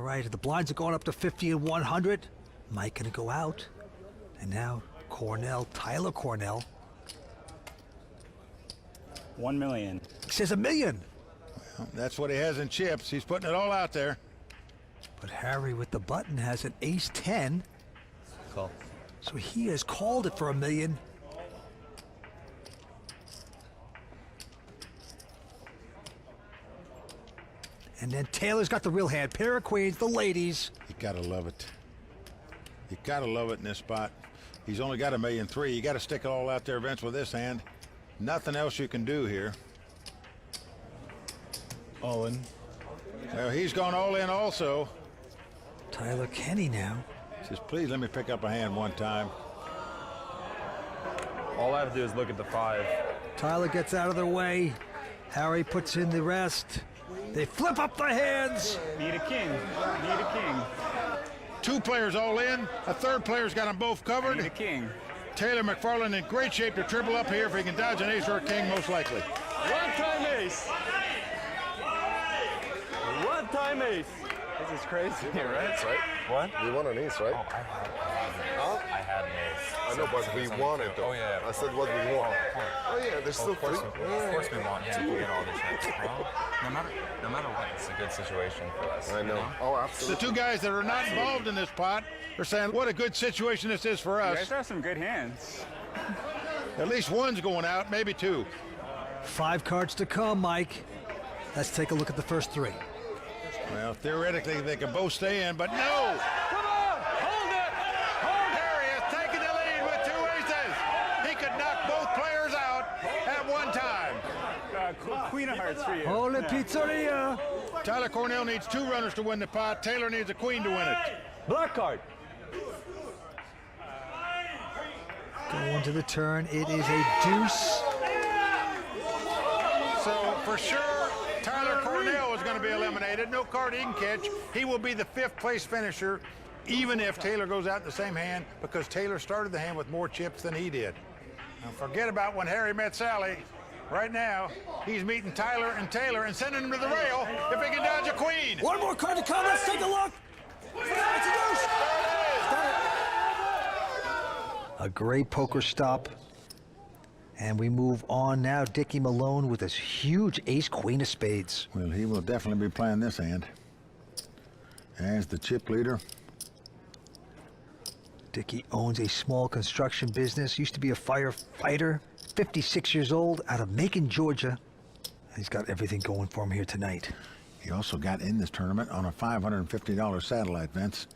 right, the blinds are going up to 50 and 100. Mike gonna go out. And now Cornell, Tyler Cornell. 1 million. Says $1 million. Well, that's what he has in chips. He's putting it all out there. But Harry with the button has an ace 10. Call. So he has called it for $1 million. And then Taylor's got the real hand. Pair of queens, the ladies. You gotta love it. You gotta love it in this spot. He's only got $1.3 million. You gotta stick it all out there, Vince, with this hand. Nothing else you can do here. All in. Well, he's gone all in also. Tyler Kenny now. Says, please let me pick up a hand one time. All I have to do is look at the 5. Tyler gets out of their way. Harry puts in the rest. They flip up the hands. Need a king. Need a king. 2 players all in. A third player's got them both covered. Need a king. Taylor McFarland in great shape to triple up here if he can dodge an ace or a king, most likely. One-time ace. One-time ace. This is crazy, right? Right? What? We won an ace, right? I had an ace. I know, but we won it though. Oh, yeah. I said what we won. Oh yeah, there's still 3. Of course we want him to get all the chips, bro. No matter what, it's a good situation for us. I know. Oh, absolutely. The 2 guys that are not involved in this pot are saying, what a good situation this is for You us. guys have some good hands. At least one's going out, maybe 2. 5 cards to come, Mike. Let's take a look at the first 3. Well, theoretically, they can both stay in, but no! Come on! Hold it! Harry has taken the lead with 2 aces. He could knock both players out at one time. Queen of hearts for you. Holy Yeah. Pizzeria. Tyler Cornell needs 2 runners to win the pot. Taylor needs a queen to win it. Black card. Going to the turn. It is a deuce. So for sure, Tyler Cornell is going to be eliminated. No card he can catch. He will be the 5th place finisher, even if Taylor goes out in the same hand, because Taylor started the hand with more chips than he did. Now forget about when Harry met Sally. Right now, he's meeting Tyler and Taylor and sending them to the rail if he can dodge a queen. One more card to come. Let's take a look. It's a deuce. A great poker stop. And we move on now. Dickie Malone with this huge ace queen of spades. Well, he will definitely be playing this hand as the chip leader. Dickie owns a small construction business, used to be a firefighter, 56 years old, out of Macon, Georgia. He's got everything going for him here tonight. He also got in this tournament on a $550 satellite, Vince.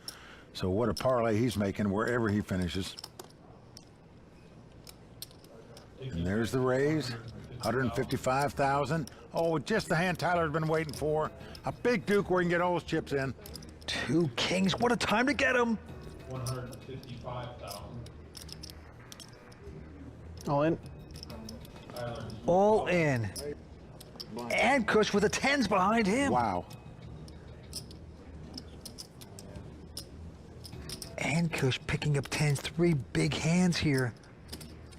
So what a parlay he's making wherever he finishes. And there's the raise, 155,000. Oh, just the hand Tyler's been waiting for. A big duke where he can get all his chips in. 2 kings, what a time to get him. 155,000. All in. All in. And Kush with the 10s behind him. Wow. And Kush picking up 10s, 3 big hands here.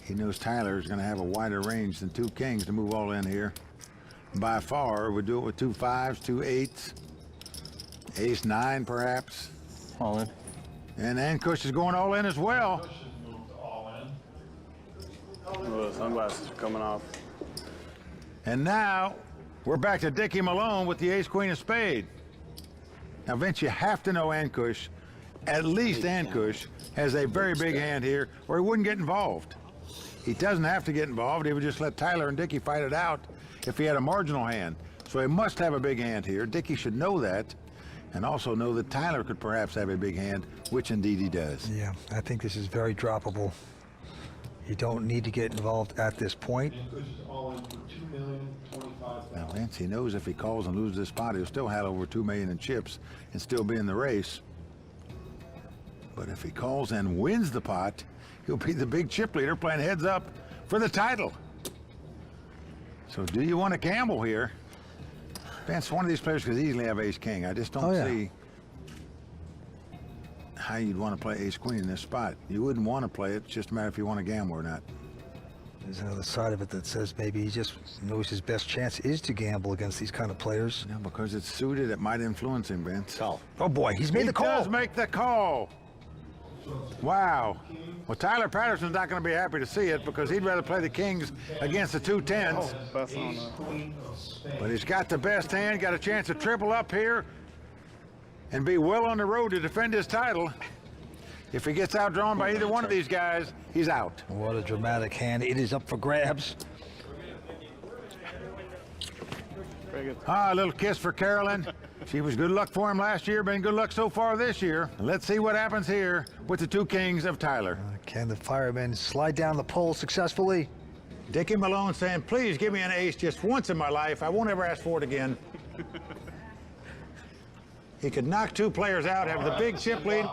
He knows Tyler's going to have a wider range than 2 kings to move all in here. By far, would do it with 2 5s, 2 8s, ace 9 perhaps. All in. And Ankush is going all in as well. Kush has moved all in. Oh, the sunglasses are coming off. And now we're back to Dickie Malone with the ace queen of spade. Now, Vince, you have to know Ankush, at least Ankush, has a very big hand here or he wouldn't get involved. He doesn't have to get involved. He would just let Tyler and Dickie fight it out if he had a marginal hand. So he must have a big hand here. Dickie should know that and also know that Tyler could perhaps have a big hand, which indeed he does. Yeah, I think this is very droppable. You don't need to get involved at this point. And Kush is all in for $2,025,000. Now, Vince, he knows if he calls and loses this pot, he'll still have over $2 million in chips and still be in the race. But if he calls and wins the pot, he'll be the big chip leader playing heads up for the title. So do you want to gamble here? Vince, one of these players could easily have ace-king. I just don't see how you'd want to play ace-queen in this spot. You wouldn't want to play it. It's just a matter if you want to gamble or not. There's another side of it that says maybe he just knows his best chance is to gamble against these kind of players. No, because it's suited, it might influence him, Vince. Oh boy, he's made He the call. does make the call. Wow. Well, Tyler Patterson's not going to be happy to see it because he'd rather play the kings against the 2-10s. Best on the Queen of spades. But he's got the best hand, got a chance to triple up here and be well on the road to defend his title. If he gets outdrawn by either one of these guys, he's out. What a dramatic hand. It is up for grabs. very good. Ah, a little kiss for Carolyn. She was good luck for him last year, been good luck so far this year. Let's see what happens here with the 2 kings of Tyler. Can the fireman slide down the pole successfully? Dickie Malone saying, please give me an ace just once in my life. I won't ever ask for it again. He could knock 2 players out, have the big chip lead,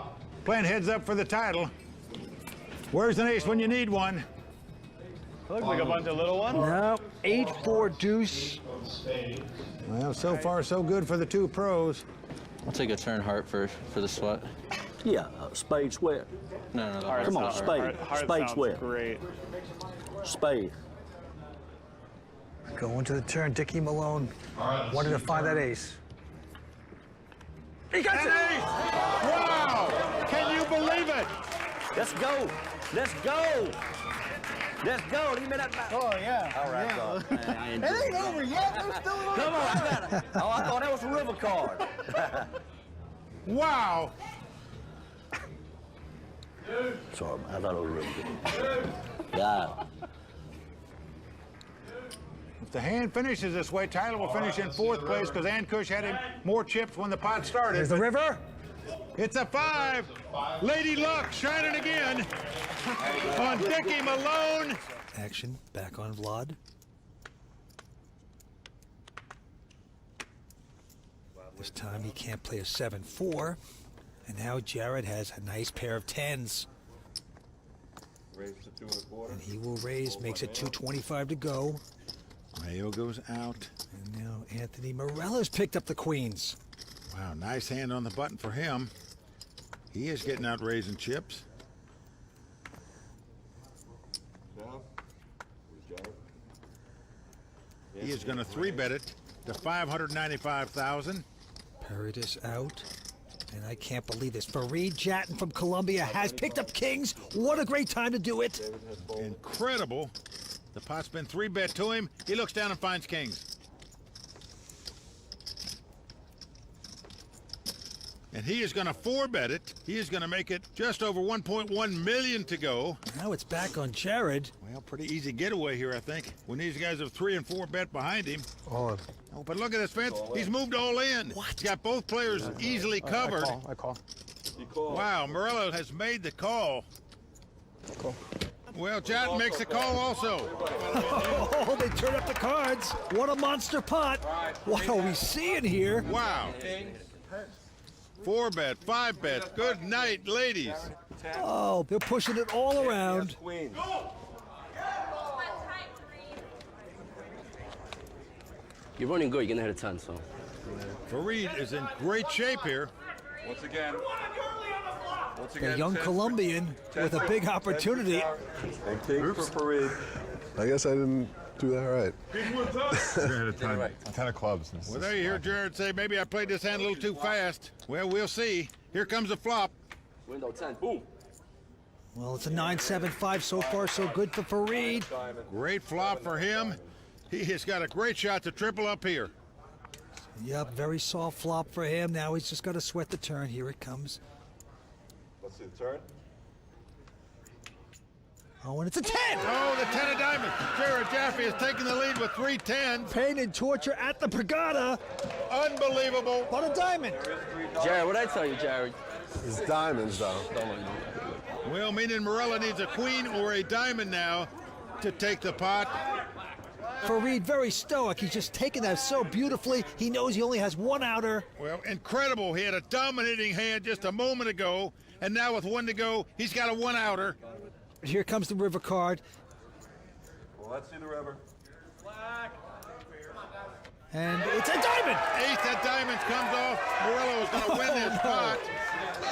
playing heads up for the title. Where's an ace when you need one? Looks like a bunch of little ones. No, 8-4 deuce. Well, so far so good for the 2 pros. I'll take a turn heart first for the sweat. Yeah, spade sweat. No, the Heart Come on, sounds- spade. heart Spade sounds sweat. Great. Spade. Going to the turn, Dickie Malone. Wanted to find that ace. He got An it! ace! Wow! Can you believe it? Let's go. Let's go. Let's go. Give me that back. Oh yeah. All right, dog. Man, I ain't it ain't over yet. Come on, I got it. Oh, I thought that was a river card. Wow! Sorry, man. I thought it was a river. Yeah. If the hand finishes this way, Tyler will finish in 4th place because Ankush had him more chips when the pot started. There's the river. It's a 5. Lady Luck shining again on Dickie Malone. Action back on Vlad. This time he can't play a 7-4. And now Jared has a nice pair of 10s. And he will raise, makes it 225 to go. Mayo goes out. And now Anthony Morella's picked up the queens. Wow, nice hand on the button for him. He is getting out raising chips. He is going to 3-bet it to 595,000. Paradis out. And I can't believe this. Fareed Jatton from Colombia has picked up kings. What a great time to do it. Incredible. The pot's been 3-bet to him. He looks down and finds kings. And he is going to 4-bet it. He is going to make it just over 1.1 million to go. Now it's back on Jared. Well, pretty easy getaway here, I think, when these guys have 3 and 4 bet behind him. Oh, Oh, but look at this, Vince. He's moved all in. What? He's got both players easily covered. I call. Wow, Morello has made the call. Well, Jatton makes the call also. oh, they turn up the cards. What a monster pot. What are we seeing here? Wow. 4-bet, 5-bet. Good night, ladies. Oh, they're pushing it all around. You're running good. You're gonna hit a 10, so. Fareed is in great shape here. Once again, The young Colombian with a big opportunity. I guess I didn't do that right. had a ton of clubs. Well, there you hear Jared say, maybe I played this hand a little too fast. Well, we'll see. Here comes a flop. Window 10. Boom. Well, it's a 9-7-5 so far, so good for Fareed. Great flop for him. He has got a great shot to triple up here. Yep, very soft flop for him. Now he's just got to sweat the turn. Here it comes. Let's see the turn. Oh, and it's a 10! Oh, the 10 of diamonds. Jared Jaffe is taking the lead with 3 10s. Pain and torture at the Brigada. Unbelievable. What a diamond. Jared, what'd I tell you, Jared? It's diamonds, though. Well, meaning Morella needs a queen or a diamond now to take the pot. Fareed very stoic. He's just taking that so beautifully. He knows he only has one outer. Well, incredible. He had a dominating hand just a moment ago, and now with 1 to go, he's got a 1-outer. Here comes the river card. Well, let's see the river. And it's a diamond! Ace of diamonds comes off. Morello is going to win this pot.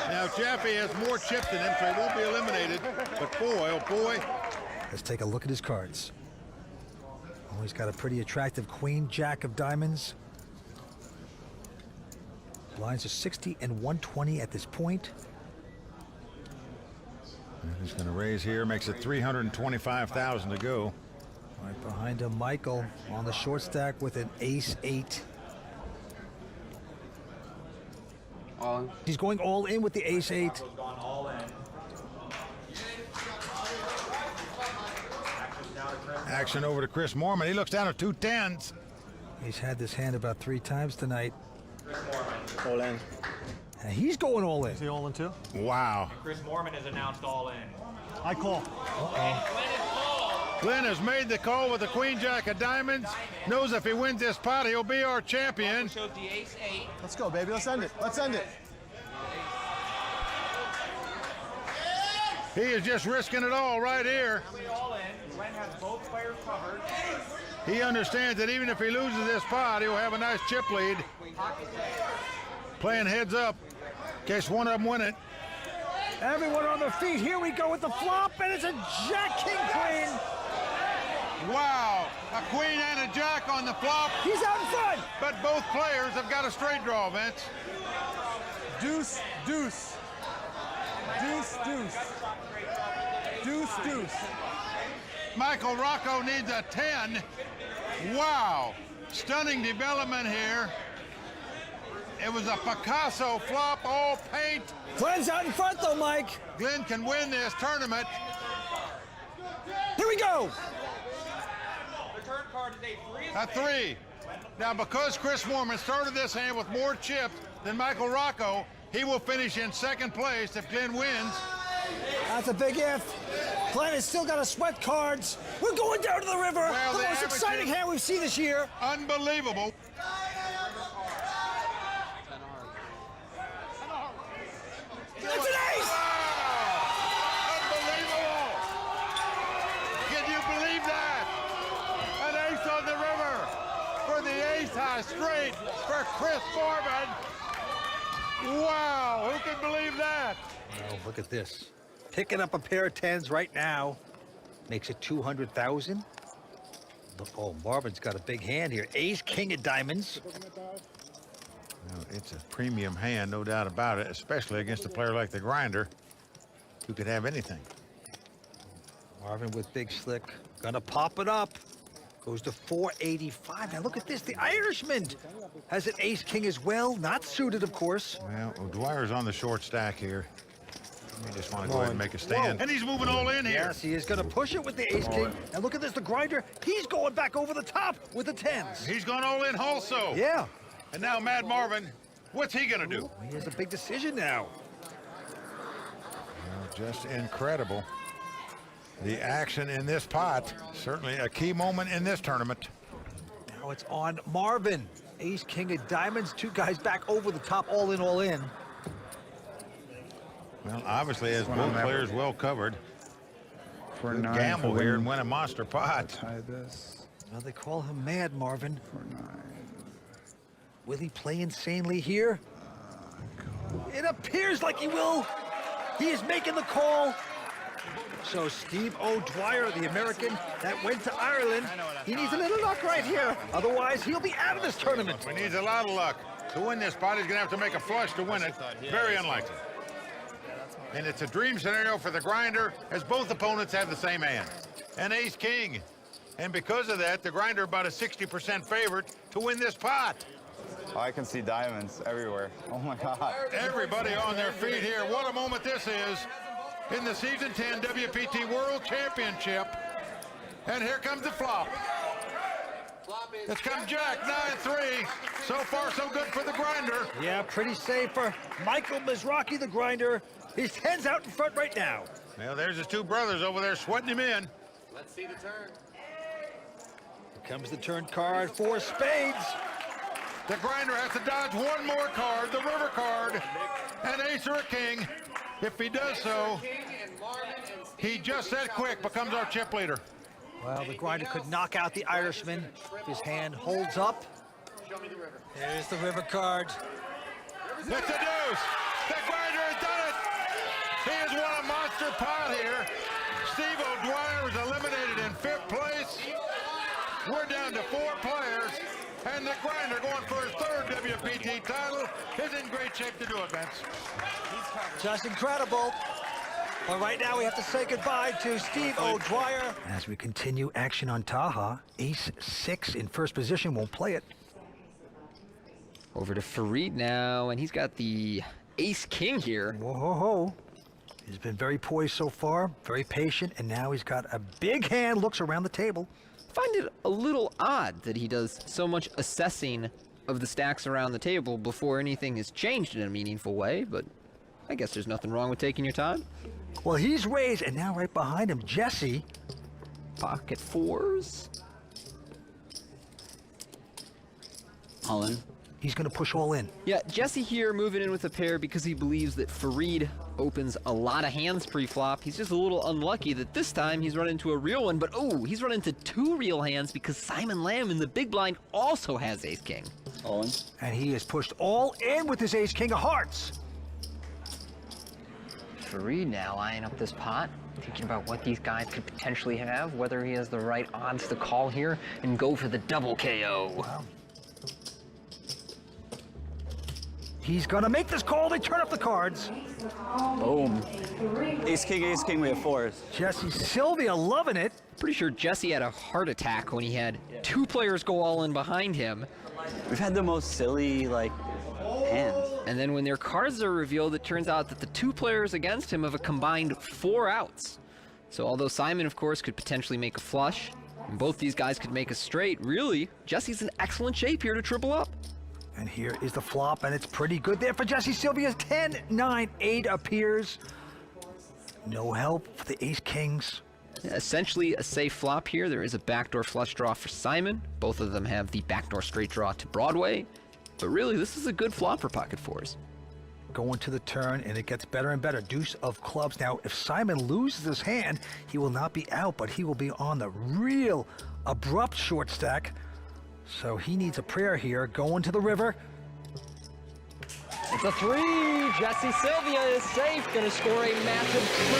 Now, Jaffe has more chips than him, so he won't be eliminated. But boy, oh boy, Let's take a look at his cards. Oh, he's got a pretty attractive queen, jack of diamonds. Blinds are 60 and 120 at this point. And he's going to raise here, makes it 325,000 to go. Right behind him, Michael on the short stack with an ace-8. All in. He's going all in with the ace-8. Gone all in. Action over to Chris Moorman. He looks down at 2 10s. He's had this hand about 3 times tonight. All in. And he's going all in. Is he all in too? Wow. Chris Moorman has announced all in. I call. Glenn has made the call with the queen, jack of diamonds. Knows if he wins this pot, he'll be our champion. Showed the ace-8. Let's go, baby. Let's end it. Let's end it. He is just risking it all right here. All in. Glenn has both players covered. He understands that even if he loses this pot, he'll have a nice chip lead. Playing heads up in case one of them win it. Everyone on their feet. Here we go with the flop, and it's a jack, king, queen. Wow, a queen and a jack on the flop, He's out in front. but both players have got a straight draw, Vince. Deuce, deuce. Deuce, deuce. Deuce, deuce. Michael Rocco needs a 10. Wow, stunning development here. It was a Picasso flop, all paint. Glenn's out in front, though, Mike. Glenn can win this tournament. Here we go. The turn card is a 3. A 3. Now, because Chris Moorman started this hand with more chips than Michael Rocco, he will finish in second place if Glenn wins. That's a big if. Glenn has still got to sweat cards. We're going down to the river. Well, the the most average exciting is- hand we've seen this year. Unbelievable. It's an ace. Unbelievable! Can you believe that? An ace on the river for the ace high straight for Chris Moorman. Wow, who can believe that? Oh, look at this. Picking up a pair of 10s right now. Makes it 200,000. Look, oh, Marvin's got a big hand here. Ace, king of diamonds. It's a premium hand, no doubt about it, especially against a player like the Grinder, who could have anything. Marvin with big slick. Gonna pop it up. Goes to 485. Now look at this. The Irishman has an ace king as well. Not suited, of course. Well, Dwyer's on the short stack here. We just want to go ahead and make a stand. And he's moving all in here. Yes, he is gonna push it with the ace king. And look at this, the Grinder. He's going back over the top with the 10s. He's gone all in also. Yeah. And now Mad Marvin, what's he going to do? He has a big decision now. Just incredible. The action in this pot, certainly a key moment in this tournament. Now it's on Marvin. Ace, king of diamonds. 2 guys back over the top, all in, all in. Well, obviously, as both players well covered, For good 9. gamble here and win a monster pot. Tie this Well, they call him Mad Marvin. for 9. Will he play insanely here? It appears like he will. He is making the call. So Steve O'Dwyer, the American that went to Ireland, he needs a little luck right here. Otherwise, he'll be out of this tournament. He needs a lot of luck. To win this pot, he's going to have to make a flush to win it. Very unlikely. And it's a dream scenario for the Grinder, as both opponents have the same hand. An ace-king. And because of that, the Grinder about a 60% favorite to win this pot. I can see diamonds everywhere. Oh my God. Everybody on their feet here. What a moment this is in the Season 10 WPT World Championship. And here comes the flop. It's come Jack, 9-3. So far, so good for the Grinder. Yeah, pretty safe for Michael Mizrachi, the Grinder. His 10's out in front right now. Well, there's his 2 brothers over there sweating him in. Let's see the turn. Here comes the turn card, 4 spades. The Grinder has to dodge one more card, the river card, an ace or a king. If he does so, he just that quick becomes our chip leader. Well, the Grinder could knock out the Irishman. His hand holds up. There's the river card. It's a deuce. The Grinder has done it. He has won a monster pot here. Steve O'Dwyer is eliminated in 5th place. We're down to 4 players. And the Grinder, going for his 3rd WPT title, is in great shape to do it, Vince. Just incredible. But right now we have to say goodbye to Steve O'Dwyer. As we continue action on Taha, ace-6 in first position, won't play it. Over to Farid now, and he's got the ace-king here. Whoa, ho, ho. He's been very poised so far, very patient, and now he's got a big hand, looks around the table. Find it a little odd that he does so much assessing of the stacks around the table before anything has changed in a meaningful way, but I guess there's nothing wrong with taking your time. Well, he's raised, and now right behind him, Jesse. Pocket 4s. All in. He's going to push all in. Yeah, Jesse here moving in with a pair because he believes that Farid opens a lot of hands pre-flop. He's just a little unlucky that this time he's run into a real one, but oh, he's run into 2 real hands because Simon Lamb in the big blind also has ace-king. All in. And he has pushed all in with his ace-king of hearts. Farid now eyeing up this pot, thinking about what these guys could potentially have, whether he has the right odds to call here and go for the double KO. Wow. He's gonna make this call. They turn up the cards. Boom. Ace king, we have 4s. Jesse Sylvia loving it. Pretty sure Jesse had a heart attack when he had 2 players go all in behind him. We've had the most silly, like, hands. And then when their cards are revealed, it turns out that the 2 players against him have a combined 4 outs. So although Simon, of course, could potentially make a flush, and both these guys could make a straight, really, Jesse's in excellent shape here to triple up. And here is the flop, and it's pretty good there for Jesse Sylvia's 10, 9, 8 appears. No help for the ace-kings. Essentially a safe flop here. There is a backdoor flush draw for Simon. Both of them have the backdoor straight draw to Broadway. But really, this is a good flop for pocket 4s. Going to the turn, and it gets better and better. Deuce of clubs. Now, if Simon loses his hand, he will not be out, but he will be on the real abrupt short stack. So he needs a prayer here. Going to the river. It's a 3. Jesse Sylvia is safe. Going to score a massive triple